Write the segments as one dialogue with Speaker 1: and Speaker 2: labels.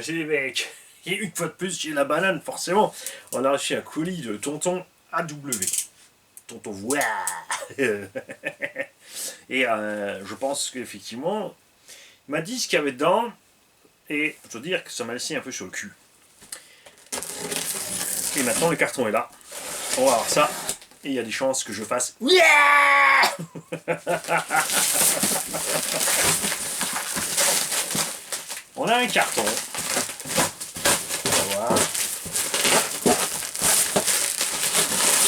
Speaker 1: J'ai les mecs. Et une fois de plus, j'ai la banane, forcément. On a reçu un colis de tonton AW. Tonton Voix. Et je pense qu'effectivement, il m'a dit ce qu'il y avait dedans. Et je dois dire que ça m'a laissé un peu sur le cul. Et maintenant, le carton est là. On va voir ça. Et il y a des chances que je fasse. On a un carton. On va voir.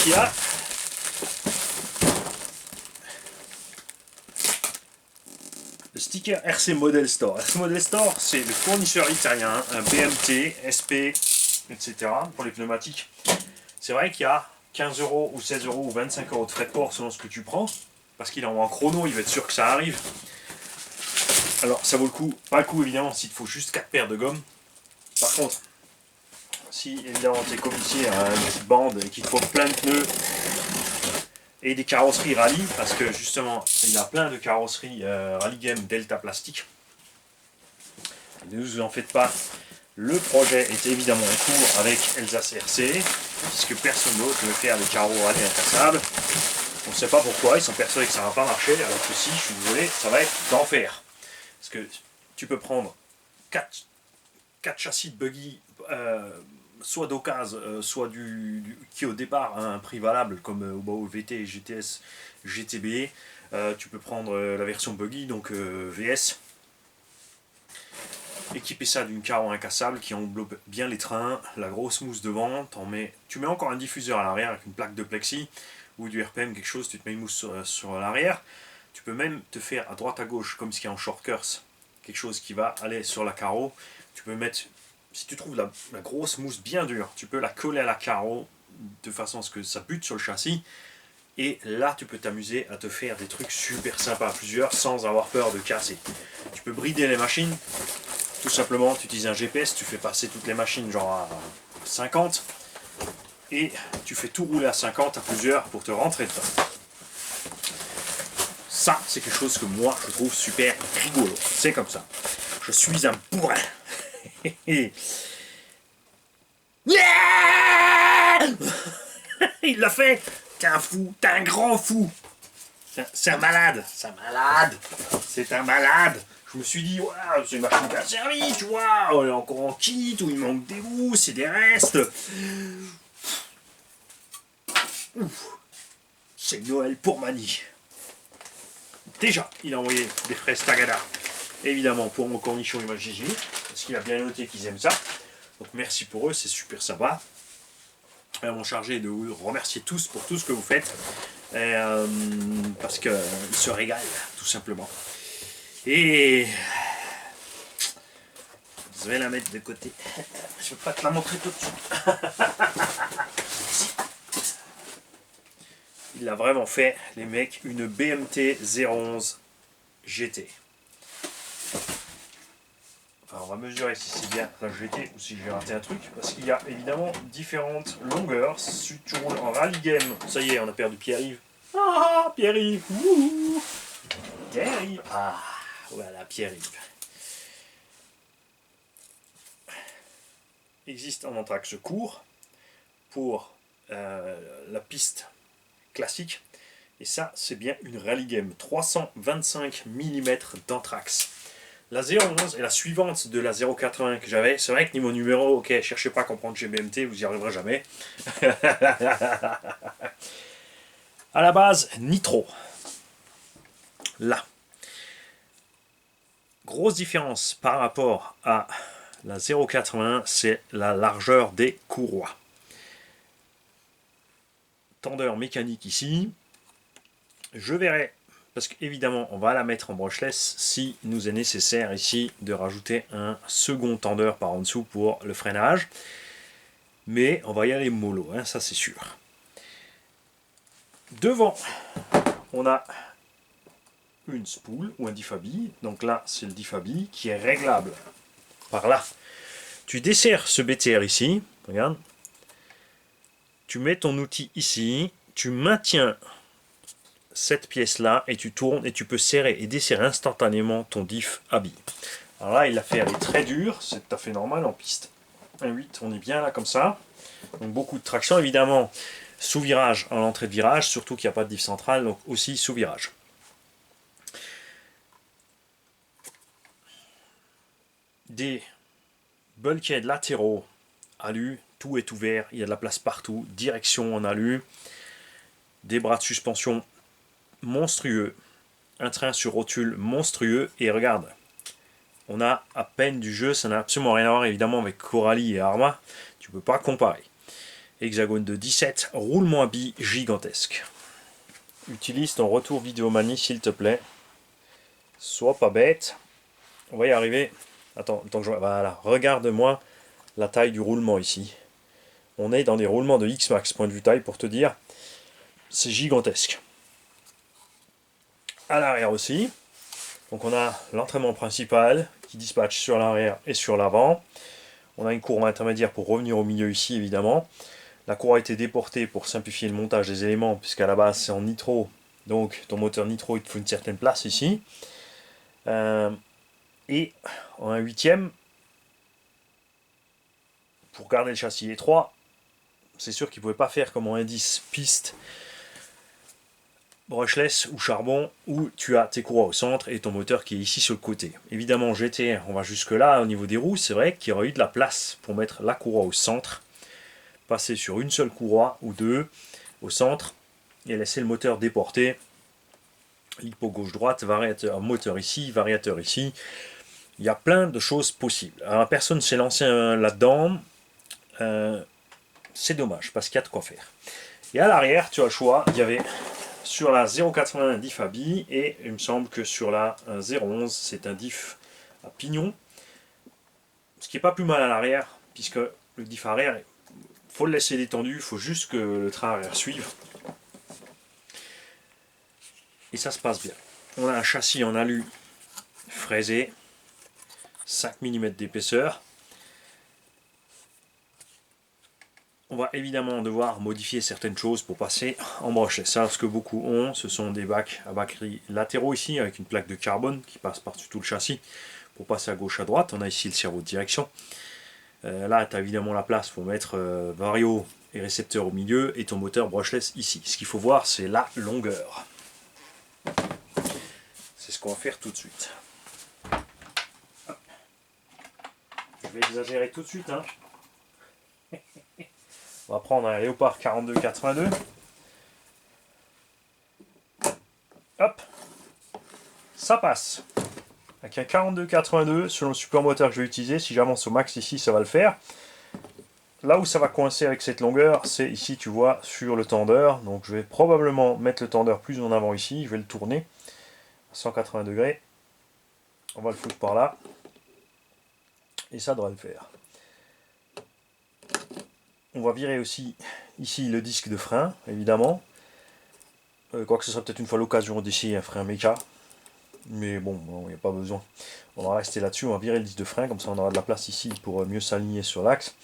Speaker 1: Qui a le sticker RC Model Store. RC Model Store, c'est le fournisseur italien, un BMT, SP, etc. pour les pneumatiques. C'est vrai qu'il y a 15 € ou 16 € ou 25 € de frais de port selon ce que tu prends, parce qu'il est en chrono, il va être sûr que ça arrive. Alors ça vaut le coup, pas le coup évidemment s'il te faut juste 4 paires de gommes. Par contre, si évidemment tu es commissaire à une petite bande et qu'il te faut plein de pneus et des carrosseries rallye, parce que justement il y a plein de carrosseries rallye game Delta plastique. Ne vous en faites pas, le projet est évidemment en cours avec Elsace RC, puisque personne d'autre ne veut faire des carreaux rallye incassables. On ne sait pas pourquoi, ils sont persuadés que ça ne va pas marcher, alors que si, je suis désolé, ça va être d'enfer. Parce que tu peux prendre 4 châssis de buggy, soit d'occasion, soit qui au départ a un prix valable, comme au VT, GTS, GTB. Tu peux prendre la version buggy, donc VS. Équiper ça d'une carreau incassable qui englobe bien les trains, la grosse mousse devant, tu mets encore un diffuseur à l'arrière avec une plaque de plexi ou du RPM, quelque chose, tu te mets une mousse sur l'arrière. Tu peux même te faire à droite à gauche, comme ce qu'il y a en short curse, quelque chose qui va aller sur la carreau. Tu peux mettre, si tu trouves la grosse mousse bien dure, tu peux la coller à la carreau de façon à ce que ça bute sur le châssis. Et là, tu peux t'amuser à te faire des trucs super sympas à plusieurs sans avoir peur de casser. Tu peux brider les machines. Tout simplement, tu utilises un GPS, tu fais passer toutes les machines genre à 50 et tu fais tout rouler à 50 à plusieurs pour te rentrer dedans. Ça, c'est quelque chose que moi, je trouve super rigolo. C'est comme ça. Je suis un bourrin. Il l'a fait. T'es un fou, t'es un grand fou. C'est un malade. C'est un malade. C'est un malade. Je me suis dit, wow, c'est une machine bien servie, tu vois, on est encore en kit, où il manque des bouts, c'est des restes. C'est Noël pour Mani. Déjà, il a envoyé des fraises Tagada, évidemment pour mon cornichon et ma Gigi, parce qu'il a bien noté qu'ils aiment ça. Donc merci pour eux, c'est super sympa. Ils m'ont chargé de vous remercier tous pour tout ce que vous faites, parce qu'ils se régalent, tout simplement. Et je vais la mettre de côté. Je ne vais pas te la montrer tout de suite. Il a vraiment fait, les mecs, une BMT 011 GT. Enfin, on va mesurer si c'est bien la GT ou si j'ai raté un truc. Parce qu'il y a évidemment différentes longueurs. Si tu roules en rallye game, ça y est, on a perdu Pierre-Yves. Ah, Pierre-Yves. Pierre-Yves. Ah. Voilà, Pierre-Yves. Existe un anthrax court pour la piste classique. Et ça, c'est bien une rallye game. 325 mm d'anthrax. La 011 est la suivante de la 080 que j'avais. C'est vrai que niveau numéro, ok, cherchez pas à comprendre chez BMT, vous y arriverez jamais. À la base, nitro. Là. Grosse différence par rapport à la 0,80, c'est la largeur des courroies. Tendeur mécanique ici. Je verrai, parce qu'évidemment on va la mettre en brushless, si nous est nécessaire ici de rajouter un second tendeur par en dessous pour le freinage. Mais on va y aller mollo, hein, ça c'est sûr. Devant, on a une spool ou un diffabi. Donc là, c'est le diffabi qui est réglable par là. Tu desserres ce BTR ici, regarde. Tu mets ton outil ici, tu maintiens cette pièce là et tu tournes et tu peux serrer et desserrer instantanément ton diff habille. Alors là, il l'a fait aller très dur, c'est tout à fait normal en piste. 1.8, on est bien là comme ça. Donc beaucoup de traction, évidemment, sous virage en entrée de virage, surtout qu'il n'y a pas de diff centrale, donc aussi sous virage. Des bulkheads latéraux, alu, tout est ouvert, il y a de la place partout, direction en alu, des bras de suspension monstrueux, un train sur rotule monstrueux, et regarde, on a à peine du jeu, ça n'a absolument rien à voir évidemment avec Coralie et Arma, tu peux pas comparer. Hexagone de 17, roulement à billes gigantesque. Utilise ton retour Vidéomanie s'il te plaît. Sois pas bête. On va y arriver. Attends que je... Voilà, regarde-moi la taille du roulement ici. On est dans des roulements de X-Max, point de vue taille, pour te dire. C'est gigantesque. À l'arrière aussi. Donc on a l'entraînement principal qui dispatche sur l'arrière et sur l'avant. On a une courbe intermédiaire pour revenir au milieu ici, évidemment. La courbe a été déportée pour simplifier le montage des éléments, puisqu'à la base c'est en nitro. Donc ton moteur nitro, il te faut une certaine place ici. Et en un huitième, pour garder le châssis étroit, c'est sûr qu'il ne pouvait pas faire comme en indice piste, brushless ou charbon, où tu as tes courroies au centre et ton moteur qui est ici sur le côté. Évidemment, GT, on va jusque là au niveau des roues, c'est vrai qu'il y aurait eu de la place pour mettre la courroie au centre, passer sur une seule courroie ou deux au centre et laisser le moteur déporter. L'hypo gauche-droite, variateur, moteur ici, variateur ici. Il y a plein de choses possibles. Alors, personne ne s'est lancé là-dedans. C'est dommage parce qu'il y a de quoi faire. Et à l'arrière, tu as le choix. Il y avait sur la 0.80 un diff à billes et il me semble que sur la 0.11 c'est un diff à pignon. Ce qui n'est pas plus mal à l'arrière puisque le diff arrière, il faut le laisser détendu, il faut juste que le train arrière suive. Et ça se passe bien. On a un châssis en alu fraisé, 5 mm d'épaisseur. On va évidemment devoir modifier certaines choses pour passer en brushless. Ça, ce que beaucoup ont, ce sont des bacs à batterie latéraux ici, avec une plaque de carbone qui passe par-dessus tout le châssis pour passer à gauche à droite. On a ici le cerveau de direction. Là, tu as évidemment la place pour mettre vario et récepteur au milieu et ton moteur brushless ici. Ce qu'il faut voir, c'est la longueur. C'est ce qu'on va faire tout de suite. Je vais exagérer tout de suite. Hein. On va prendre un Léopard 42-82. Hop. Ça passe. Avec un 42-82, selon le support moteur que je vais utiliser, si j'avance au max ici, ça va le faire. Là où ça va coincer avec cette longueur, c'est ici, tu vois, sur le tendeur. Donc je vais probablement mettre le tendeur plus en avant ici. Je vais le tourner à 180 degrés. On va le foutre par là. Et ça devrait le faire. On va virer aussi ici le disque de frein, évidemment. Quoique ce sera peut-être une fois l'occasion d'essayer un frein méca. Mais bon, il n'y a pas besoin. On va rester là-dessus, on va virer le disque de frein, comme ça on aura de la place ici pour mieux s'aligner sur l'axe.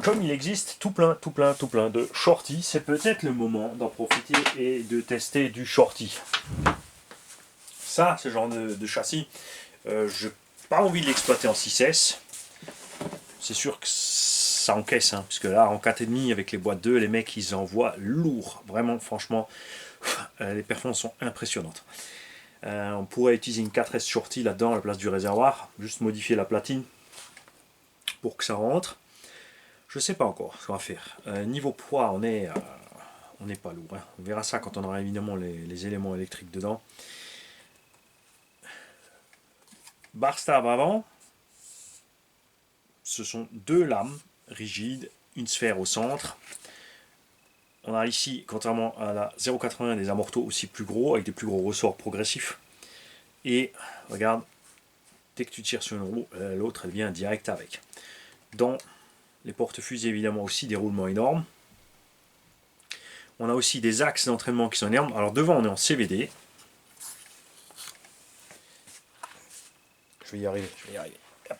Speaker 1: Comme il existe tout plein de shorty, c'est peut-être le moment d'en profiter et de tester du shorty. Ça, ce genre de châssis, je n'ai pas envie de l'exploiter en 6S. C'est sûr que ça encaisse, hein, puisque là, en 4,5 avec les boîtes 2, les mecs, ils envoient lourd. Vraiment, franchement, les performances sont impressionnantes. On pourrait utiliser une 4S shorty là-dedans à la place du réservoir, juste modifier la platine pour que ça rentre. Je sais pas encore ce qu'on va faire. Niveau poids, on n'est pas lourd. Hein. On verra ça quand on aura évidemment les éléments électriques dedans. Bar stab avant. Ce sont deux lames rigides, une sphère au centre. On a ici, contrairement à la 0.80, des amortos aussi plus gros, avec des plus gros ressorts progressifs. Et regarde, dès que tu tires sur une roue, l'autre elle vient direct avec. Dans les porte-fusées, évidemment, aussi des roulements énormes. On a aussi des axes d'entraînement qui sont énormes. Alors devant, on est en CVD. Je vais y arriver. Hop.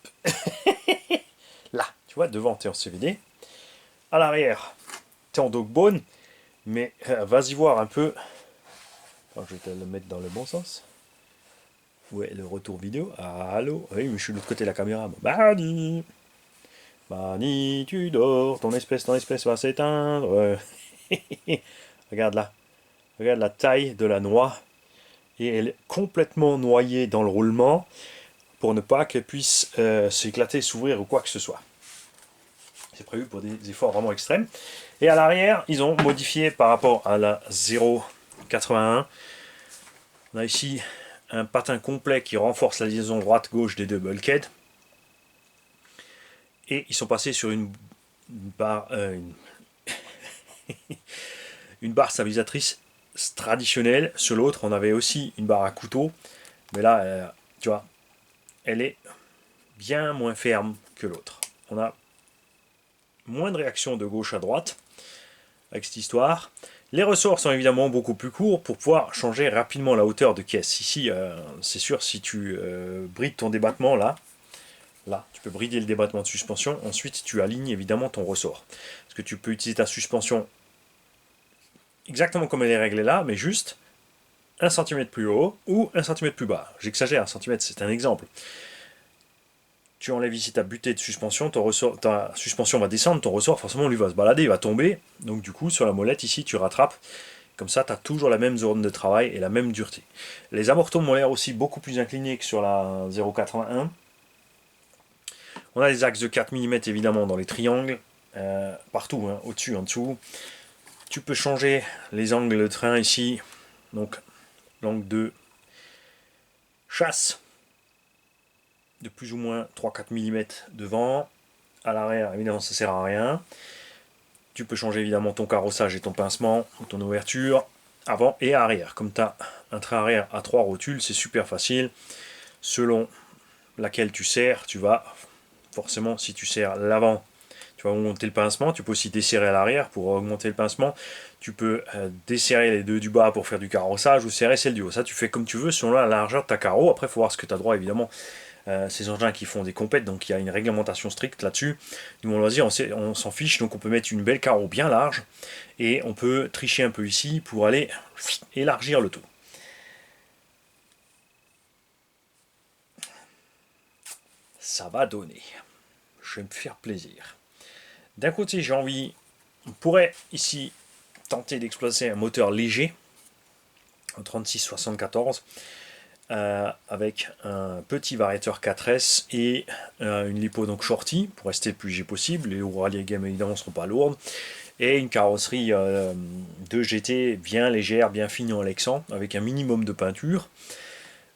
Speaker 1: Là, tu vois, devant, tu es en CVD. À l'arrière, tu es en dogbone. Mais vas-y voir un peu. Enfin, je vais te le mettre dans le bon sens. Ouais, le retour vidéo. Allô? Oui, mais je suis de l'autre côté de la caméra. Mani, Mani, tu dors, ton espèce va s'éteindre. Regarde là, regarde la taille de la noix. Et elle est complètement noyée dans le roulement pour ne pas qu'elle puisse s'éclater, s'ouvrir ou quoi que ce soit. C'est prévu pour des efforts vraiment extrêmes. Et à l'arrière, ils ont modifié par rapport à la 0,81. On a ici un patin complet qui renforce la liaison droite-gauche des deux bulkheads. Et ils sont passés sur une barre, une barre stabilisatrice traditionnelle. Sur l'autre, on avait aussi une barre à couteau. Mais là, tu vois, elle est bien moins ferme que l'autre. On a moins de réaction de gauche à droite avec cette histoire. Les ressorts sont évidemment beaucoup plus courts pour pouvoir changer rapidement la hauteur de caisse. Ici, c'est sûr, si tu brides ton débattement là, tu peux brider le débattement de suspension. Ensuite, tu alignes évidemment ton ressort. Parce que tu peux utiliser ta suspension exactement comme elle est réglée là, mais juste 1 cm plus haut ou 1 cm plus bas. J'exagère, 1 cm, c'est un exemple. Tu enlèves ici ta butée de suspension, ta suspension va descendre, ton ressort forcément lui va se balader, il va tomber. Donc du coup, sur la molette ici, tu rattrapes. Comme ça, tu as toujours la même zone de travail et la même dureté. Les amortos molaires aussi beaucoup plus inclinés que sur la 0,81. On a des axes de 4 mm évidemment dans les triangles, partout, hein, au-dessus, en dessous. Tu peux changer les angles de train ici, donc l'angle de chasse de plus ou moins 3-4 mm devant. À l'arrière, évidemment, ça sert à rien. Tu peux changer évidemment ton carrossage et ton pincement, ou ton ouverture, avant et arrière. Comme tu as un train arrière à 3 rotules, c'est super facile. Selon laquelle tu serres, tu vas forcément, si tu serres l'avant, tu vas augmenter le pincement. Tu peux aussi desserrer à l'arrière pour augmenter le pincement. Tu peux desserrer les deux du bas pour faire du carrossage ou serrer celle du haut. Ça, tu fais comme tu veux selon la largeur de ta carreau. Après, il faut voir ce que tu as droit, évidemment. Ces engins qui font des compètes, donc il y a une réglementation stricte là-dessus. Nous, on va dire, on s'en fiche, donc on peut mettre une belle carreau bien large et on peut tricher un peu ici pour aller élargir le tout. Ça va donner. Je vais me faire plaisir. D'un côté, j'ai envie, on pourrait ici tenter d'exploiter un moteur léger, un 3674, avec un petit variateur 4S et une lipo donc shorty pour rester le plus léger possible. Les rallye game évidemment ne seront pas lourdes. Et une carrosserie de GT bien légère, bien fine en lexan, avec un minimum de peinture.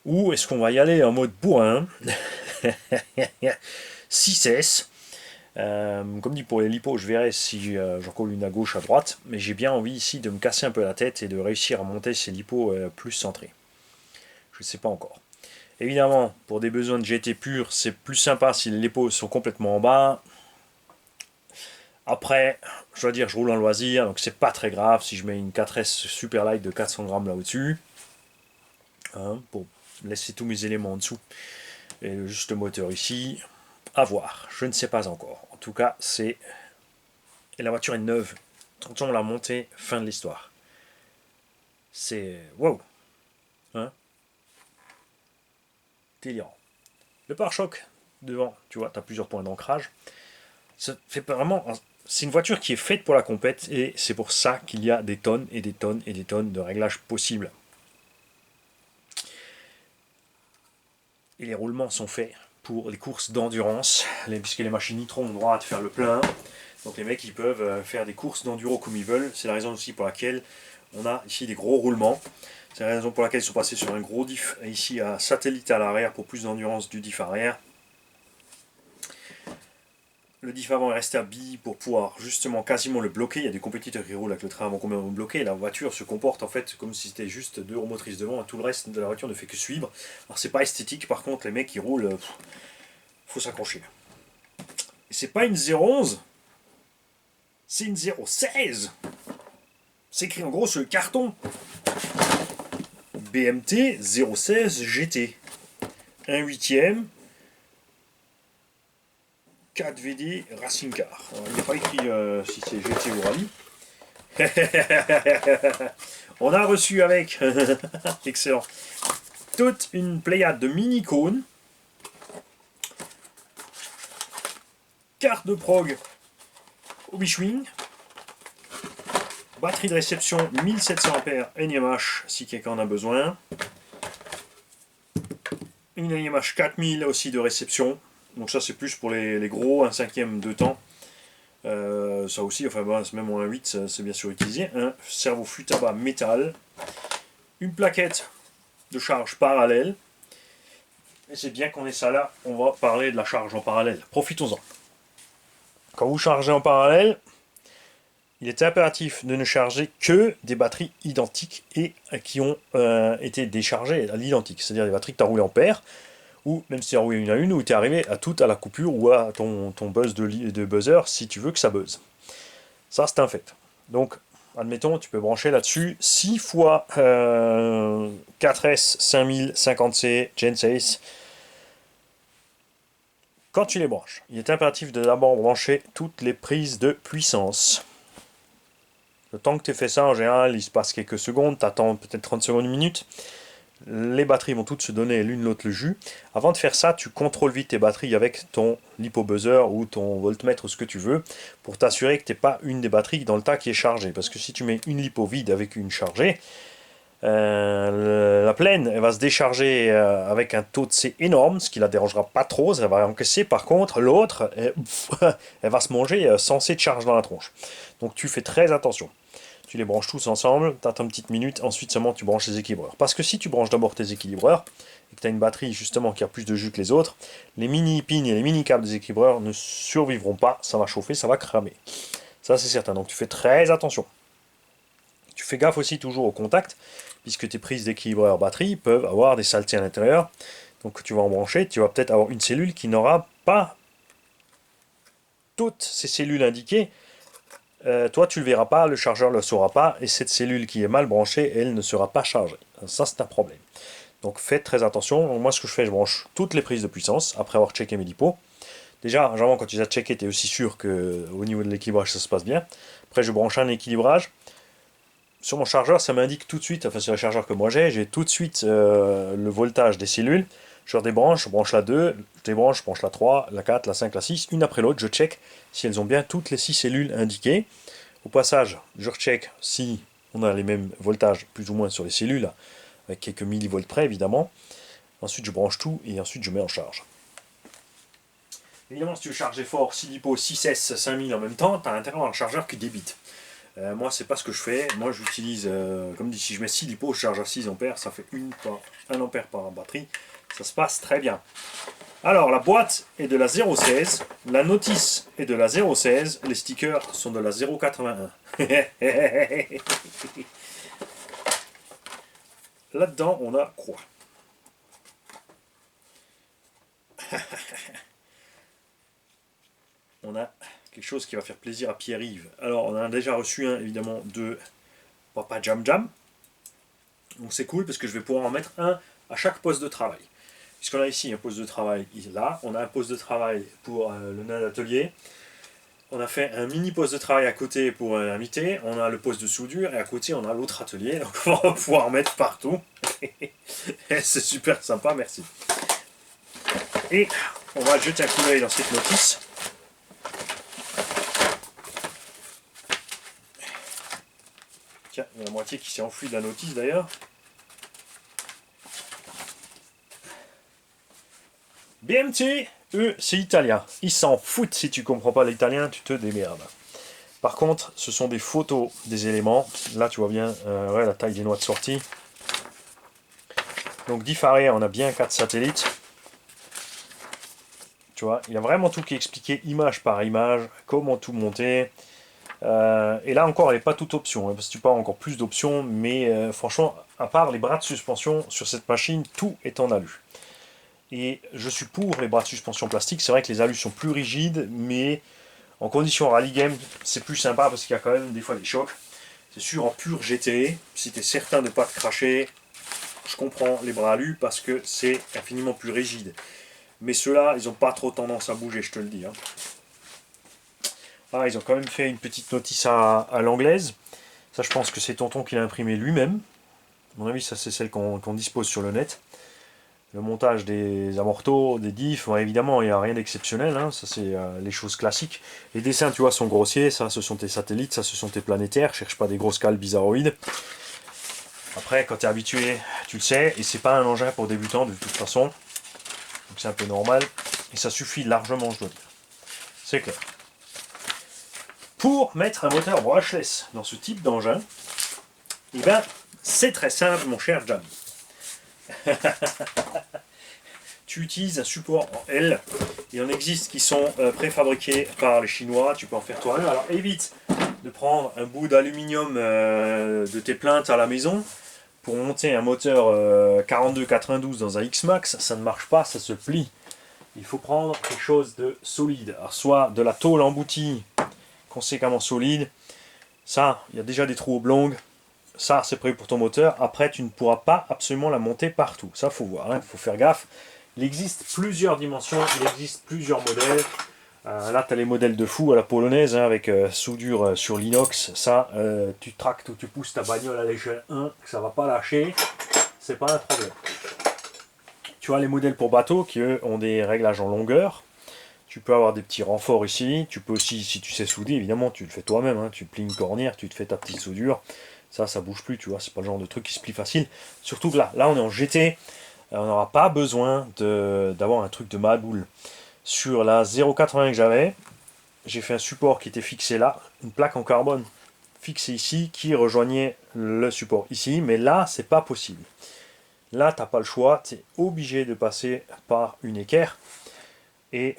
Speaker 1: Ou est-ce qu'on va y aller en mode bourrin 6S. Comme dit pour les lipos, je verrai si j'en colle une à gauche, à droite. Mais j'ai bien envie ici de me casser un peu la tête et de réussir à monter ces lipos plus centrés. Je ne sais pas encore. Évidemment, pour des besoins de GT pur, c'est plus sympa si les lipos sont complètement en bas. Après, je dois dire, je roule en loisir, donc c'est pas très grave si je mets une 4S super light de 400 grammes là au-dessus. Hein, pour laisser tous mes éléments en dessous. Et juste le moteur ici. À voir, je ne sais pas encore. En tout cas, c'est. Et la voiture est neuve. Attention, la montée, fin de l'histoire. C'est. Wow! Hein? Délirant. Le pare-choc devant, tu vois, tu as plusieurs points d'ancrage. Ça fait vraiment. C'est une voiture qui est faite pour la compète et c'est pour ça qu'il y a des tonnes et des tonnes et des tonnes de réglages possibles. Et les roulements sont faits pour les courses d'endurance, puisque les machines nitro ont droit à faire le plein. Donc les mecs ils peuvent faire des courses d'enduro comme ils veulent. C'est la raison aussi pour laquelle on a ici des gros roulements. C'est la raison pour laquelle ils sont passés sur un gros diff ici à satellite à l'arrière pour plus d'endurance du diff arrière. Le diff avant est resté à billes pour pouvoir justement quasiment le bloquer. Il y a des compétiteurs qui roulent avec le train avant complètement bloqué. La voiture se comporte en fait comme si c'était juste deux roues motrices devant. Tout le reste de la voiture ne fait que suivre. Alors c'est pas esthétique, par contre les mecs qui roulent, faut s'accrocher. Et c'est pas une 011, c'est une 016. C'est écrit en gros sur le carton. BMT 016 GT. 1 huitième. 4VD Racing Car. Alors, il n'y a pas écrit si c'est GT ou Rallye. On a reçu avec. Excellent. toute une pléiade de mini cônes, carte de prog Hobbyschwing, batterie de réception 1700 A NiMH si quelqu'un en a besoin, une NiMH 4000 aussi de réception, donc ça c'est plus pour les gros, 1/5 de temps. Ça aussi, enfin bon, même en 1/8 c'est bien sûr utilisé. Un cerveau flûte à bas métal, une plaquette de charge parallèle, et c'est bien qu'on ait ça là, on va parler de la charge en parallèle. Profitons-en. Quand vous chargez en parallèle, il est impératif de ne charger que des batteries identiques et qui ont été déchargées à l'identique, c'est-à-dire des batteries que tu as roulées en paire, ou même si tu as roulé une à une, ou tu es arrivé à toute à la coupure ou à ton buzz de buzzer si tu veux que ça buzz. Ça, c'est un fait. Donc, admettons, tu peux brancher là-dessus 6 fois 4S 5050C Gen 6. Quand tu les branches, il est impératif de d'abord brancher toutes les prises de puissance. Le temps que tu fais ça, en général, il se passe quelques secondes, tu attends peut-être 30 secondes, une minute. Les batteries vont toutes se donner l'une l'autre le jus. Avant de faire ça, tu contrôles vite tes batteries avec ton lipo-buzzer ou ton voltmètre ou ce que tu veux pour t'assurer que tu n'es pas une des batteries dans le tas qui est chargée. Parce que si tu mets une lipo vide avec une chargée, la pleine elle va se décharger avec un taux de C énorme, ce qui la dérangera pas trop, ça va encaisser. Par contre, l'autre, elle va se manger sans C de charge dans la tronche. Donc tu fais très attention. Tu les branches tous ensemble, tu attends une petite minute, ensuite seulement tu branches les équilibreurs. Parce que si tu branches d'abord tes équilibreurs, et que tu as une batterie justement qui a plus de jus que les autres, les mini pins et les mini câbles des équilibreurs ne survivront pas, ça va chauffer, ça va cramer. Ça c'est certain, donc tu fais très attention. Tu fais gaffe aussi toujours au contact, puisque tes prises d'équilibreur batterie peuvent avoir des saletés à l'intérieur. Donc tu vas en brancher, tu vas peut-être avoir une cellule qui n'aura pas toutes ces cellules indiquées. Toi tu le verras pas, le chargeur le saura pas, et cette cellule qui est mal branchée, elle ne sera pas chargée. Ça c'est un problème. Donc faites très attention. Donc, moi ce que je fais, je branche toutes les prises de puissance après avoir checké mes lipos. Déjà, généralement quand tu les as checkées, tu es aussi sûr qu'au niveau de l'équilibrage ça se passe bien. Après je branche un équilibrage. Sur mon chargeur, ça m'indique tout de suite, enfin sur le chargeur que moi j'ai tout de suite le voltage des cellules. Je redébranche, je branche la 2, je débranche, je branche la 3, la 4, la 5, la 6, une après l'autre, je check si elles ont bien toutes les 6 cellules indiquées. Au passage, je recheck si on a les mêmes voltages plus ou moins sur les cellules, avec quelques millivolts près évidemment. Ensuite je branche tout et ensuite je mets en charge. Évidemment si tu veux charger fort 6 lipo, 6S, 5000 en même temps, tu as intérêt à avoir un chargeur qui débite. Moi c'est pas ce que je fais, moi j'utilise, comme dit, si je mets 6 lipo, je charge à 6 ampères, ça fait 1 ampère par batterie, ça se passe très bien. Alors la boîte est de la 0,16, la notice est de la 0,16, les stickers sont de la 0,81. Là-dedans on a quoi? On a quelque chose qui va faire plaisir à Pierre-Yves. Alors on en a déjà reçu un évidemment de Papa Jam Jam. Donc c'est cool parce que je vais pouvoir en mettre un à chaque poste de travail. Puisqu'on a ici un poste de travail là, on a un poste de travail pour le nain d'atelier. On a fait un mini poste de travail à côté pour un invité. On a le poste de soudure et à côté on a l'autre atelier. Donc on va pouvoir en mettre partout. C'est super sympa, merci. Et on va jeter un coup d'œil dans cette notice. Tiens, il y a la moitié qui s'est enfuie de la notice d'ailleurs. BMT, eux, c'est italien. Ils s'en foutent si tu comprends pas l'italien, tu te démerdes. Par contre, ce sont des photos des éléments. Là, tu vois bien ouais, la taille des noix de sortie. Donc, d'Ifare, on a bien 4 satellites. Tu vois, il y a vraiment tout qui est expliqué image par image, comment tout monter. Et là encore, elle n'est pas toute option, hein, parce que tu peux avoir encore plus d'options, mais franchement, à part les bras de suspension sur cette machine, tout est en alu. Et je suis pour les bras de suspension plastique. C'est vrai que les alus sont plus rigides, mais en condition rally game, c'est plus sympa parce qu'il y a quand même des fois des chocs. C'est sûr, en pur GT, si tu es certain de ne pas te cracher, je comprends les bras alus parce que c'est infiniment plus rigide. Mais ceux-là, ils n'ont pas trop tendance à bouger, je te le dis. Hein. Ah, ils ont quand même fait une petite notice à l'anglaise. Ça, je pense que c'est Tonton qui l'a imprimé lui-même. À mon avis, ça c'est celle qu'on dispose sur le net. Le montage des amortos, des diffs, bon, évidemment, il n'y a rien d'exceptionnel, hein, ça c'est les choses classiques. Les dessins, tu vois, sont grossiers, ça ce sont tes satellites, ça ce sont tes planétaires, cherche pas des grosses cales bizarroïdes. Après, quand tu es habitué, tu le sais, et c'est pas un engin pour débutants de toute façon, donc c'est un peu normal, et ça suffit largement, je dois dire. C'est clair. Pour mettre un moteur brushless dans ce type d'engin, eh ben, c'est très simple, mon cher Jam. Tu utilises un support en L. Il en existe qui sont préfabriqués par les Chinois. Tu peux en faire toi-même. Alors évite de prendre un bout d'aluminium de tes plaintes à la maison pour monter un moteur 42-92 dans un X-Max. Ça ne marche pas, ça se plie. Il faut prendre quelque chose de solide. Alors, soit de la tôle emboutie conséquemment solide. Ça, il y a déjà des trous oblongs. Ça, c'est prévu pour ton moteur. Après, tu ne pourras pas absolument la monter partout. Ça, faut voir. Il faut faire gaffe. Il existe plusieurs dimensions. Il existe plusieurs modèles. Là, tu as les modèles de fou à la polonaise hein, avec soudure sur l'inox. Ça, tu tractes ou tu pousses ta bagnole à l'échelle 1, que ça ne va pas lâcher. C'est pas un problème. Tu as les modèles pour bateau qui, eux, ont des réglages en longueur. Tu peux avoir des petits renforts ici. Tu peux aussi, si tu sais souder, évidemment, tu le fais toi-même. Hein. Tu plies une cornière, tu te fais ta petite soudure. Ça bouge plus, tu vois. C'est pas le genre de truc qui se plie facile. Surtout que là on est en GT. On n'aura pas besoin d'avoir un truc de madoule. Sur la 0,80 que j'avais, j'ai fait un support qui était fixé là, une plaque en carbone fixée ici qui rejoignait le support ici, mais là c'est pas possible. Là t'as pas le choix, tu es obligé de passer par une équerre. Et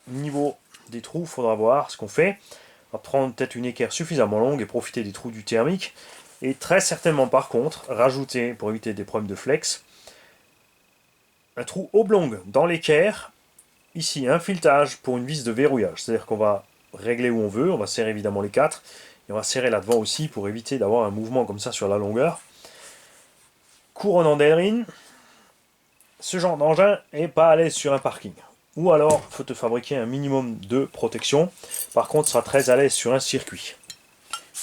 Speaker 1: niveau des trous, il faudra voir ce qu'on fait. On va prendre peut-être une équerre suffisamment longue et profiter des trous du thermique. Et très certainement par contre, rajouter, pour éviter des problèmes de flex, un trou oblong dans l'équerre. Ici, un filetage pour une vis de verrouillage. C'est-à-dire qu'on va régler où on veut, on va serrer évidemment les quatre, et on va serrer là-devant aussi pour éviter d'avoir un mouvement comme ça sur la longueur. Couronne en Delrin, ce genre d'engin n'est pas à l'aise sur un parking. Ou alors, il faut te fabriquer un minimum de protection. Par contre, ça sera très à l'aise sur un circuit.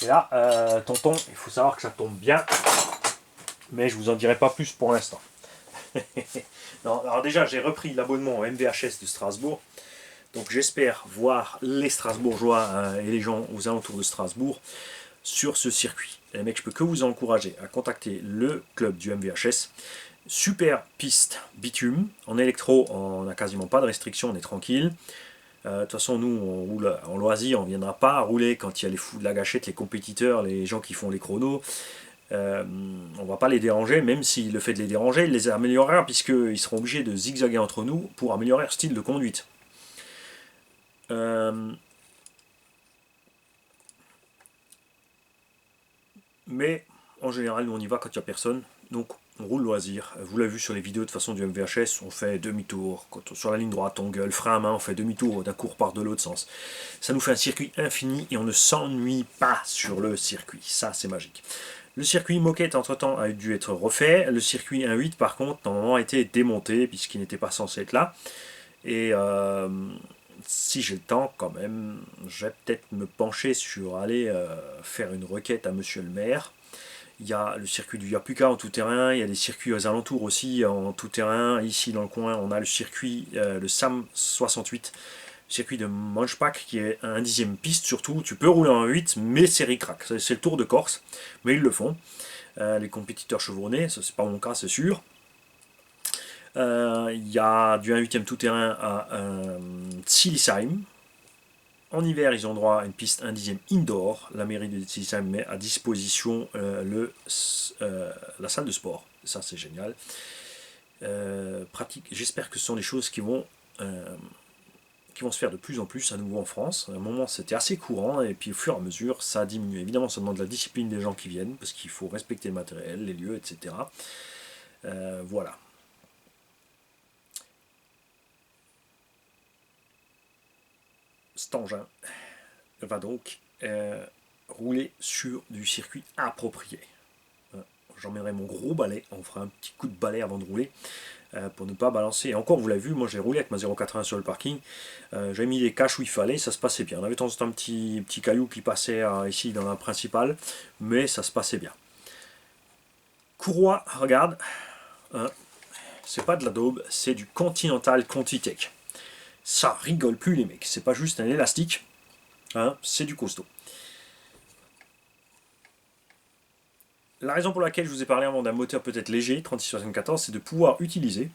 Speaker 1: Et là, tonton, il faut savoir que ça tombe bien, mais je vous en dirai pas plus pour l'instant. Non, alors déjà, j'ai repris l'abonnement au MVHS de Strasbourg. Donc j'espère voir les Strasbourgeois et les gens aux alentours de Strasbourg sur ce circuit. Et mec, je peux que vous encourager à contacter le club du MVHS. Super piste bitume. En électro, on n'a quasiment pas de restrictions, on est tranquille. De toute façon, nous, on roule en loisir, on ne viendra pas rouler quand il y a les fous de la gâchette, les compétiteurs, les gens qui font les chronos. On ne va pas les déranger, même si le fait de les déranger, il les améliorera, puisqu'ils seront obligés de zigzaguer entre nous pour améliorer leur style de conduite. Mais en général, nous on y va quand il n'y a personne, donc on roule loisir. Vous l'avez vu sur les vidéos de façon du MVHS, on fait demi-tour. Quand sur la ligne droite, on gueule, frein à main, on fait demi-tour, d'un coup on repart de l'autre sens. Ça nous fait un circuit infini et on ne s'ennuie pas sur le circuit. Ça, c'est magique. Le circuit moquette, entre-temps, a dû être refait. Le circuit 1.8, par contre, normalement, a été démonté, puisqu'il n'était pas censé être là. Et si j'ai le temps, quand même, je vais peut-être me pencher sur aller faire une requête à monsieur le maire. Il y a le circuit du Yapuka en tout terrain, il y a des circuits aux alentours aussi en tout terrain. Ici, dans le coin, on a le circuit, le SAM 68, circuit de Manchpak qui est un 10e piste surtout. Tu peux rouler en 8, mais c'est ric-rac. C'est le Tour de Corse, mais ils le font. Les compétiteurs chevronnés, ça c'est pas mon cas, c'est sûr. Il y a du 1/8 tout-terrain à Silisheim. En hiver, ils ont droit à une piste 1/10 indoor. La mairie de Silisheim met à disposition la salle de sport. Ça, c'est génial. Pratique. J'espère que ce sont des choses qui vont se faire de plus en plus à nouveau en France. À un moment, c'était assez courant, et puis au fur et à mesure, ça a diminué. Évidemment, ça demande la discipline des gens qui viennent, parce qu'il faut respecter le matériel, les lieux, etc. Voilà. Cet engin va donc rouler sur du circuit approprié. J'emmènerai mon gros balai, on fera un petit coup de balai avant de rouler pour ne pas balancer. Et encore, vous l'avez vu, moi j'ai roulé avec ma 0,80 sur le parking, j'ai mis les caches où il fallait, ça se passait bien. On avait de temps en temps un petit caillou qui passait ici dans la principale, mais ça se passait bien. Courroie, regarde, c'est pas de la daube, c'est du Continental Contitech. Ça rigole plus les mecs, c'est pas juste un élastique, hein, c'est du costaud. La raison pour laquelle je vous ai parlé avant d'un moteur peut-être léger, 3674, c'est de pouvoir utiliser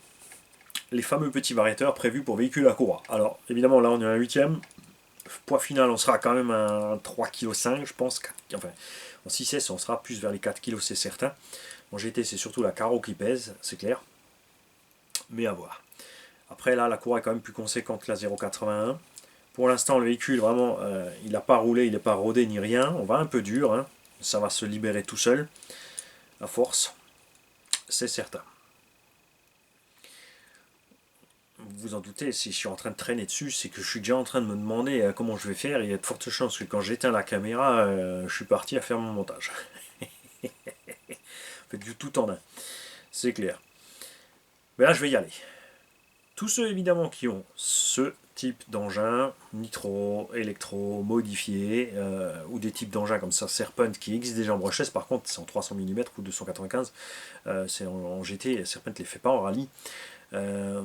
Speaker 1: les fameux petits variateurs prévus pour véhicules à courroie. Alors évidemment là on est à un 8ème, poids final on sera quand même à 3,5 kg je pense, enfin en 6S on sera plus vers les 4 kg c'est certain. En GT c'est surtout la carreau qui pèse, c'est clair, mais à voir. Après là la courroie est quand même plus conséquente que la 0,81. Pour l'instant le véhicule vraiment il n'a pas roulé, il n'est pas rodé ni rien, on va un peu dur, hein. Ça va se libérer tout seul, à force, c'est certain. Vous vous en doutez, si je suis en train de traîner dessus, c'est que je suis déjà en train de me demander comment je vais faire. Il y a de fortes chances que quand j'éteins la caméra, je suis parti à faire mon montage. Faites du tout en un, c'est clair. Mais là, je vais y aller. Tous ceux évidemment qui ont ce type d'engin, nitro, électro, modifié, ou des types d'engins comme ça, Serpent qui existent déjà en brochesse, par contre c'est en 300 mm ou 295, c'est en GT, Serpent ne les fait pas en rallye. Dans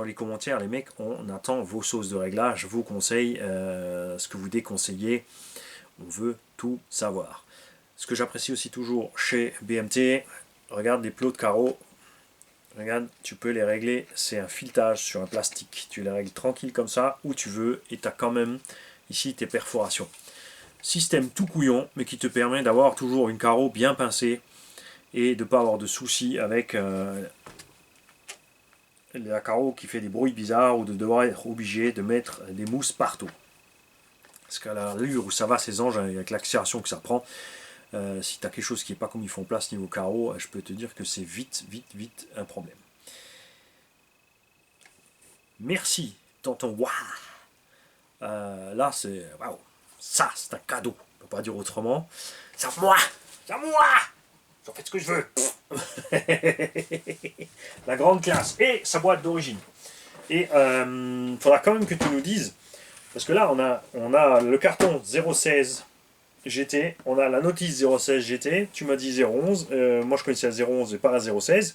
Speaker 1: les commentaires, les mecs, on attend vos sauces de réglage, vos conseils, ce que vous déconseillez, on veut tout savoir. Ce que j'apprécie aussi toujours chez BMT, regarde les plots de carreaux, regarde, tu peux les régler, c'est un filetage sur un plastique, tu les règles tranquille comme ça, où tu veux, et tu as quand même ici tes perforations. Système tout couillon, mais qui te permet d'avoir toujours une carreau bien pincée, et de ne pas avoir de soucis avec la carreau qui fait des bruits bizarres, ou de devoir être obligé de mettre des mousses partout. Parce qu'à l'allure où ça va ces engins, avec l'accélération que ça prend, si tu as quelque chose qui n'est pas comme ils font place niveau carreau, je peux te dire que c'est vite un problème. Merci, tonton. Waouh, là, c'est waouh. Ça, c'est un cadeau. On ne peut pas dire autrement. C'est à moi. C'est à moi. J'en fais ce que je veux. La grande classe. Et sa boîte d'origine. Et il faudra quand même que tu nous dises, parce que là, on a le carton 016 GT, on a la notice 016 GT, tu m'as dit 011, moi je connaissais la 011 et pas la 016.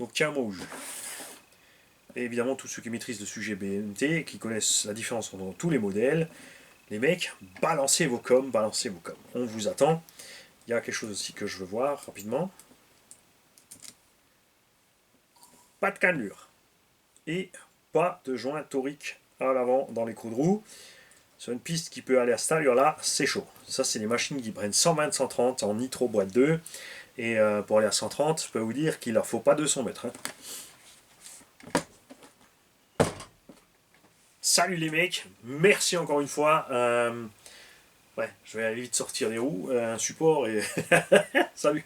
Speaker 1: Donc tiens-moi au jus. Et évidemment, tous ceux qui maîtrisent le sujet BMT, qui connaissent la différence entre tous les modèles, les mecs, balancez vos coms, balancez vos coms. On vous attend. Il y a quelque chose aussi que je veux voir rapidement. Pas de cannelure. Et pas de joint torique à l'avant dans les coups de roue. Sur une piste qui peut aller à cette allure-là, c'est chaud. Ça, c'est des machines qui prennent 120-130 en nitro boîte 2. Et pour aller à 130, je peux vous dire qu'il leur faut pas 200 mètres. Hein. Salut les mecs, merci encore une fois. Ouais, je vais aller vite sortir les roues, un support et... Salut.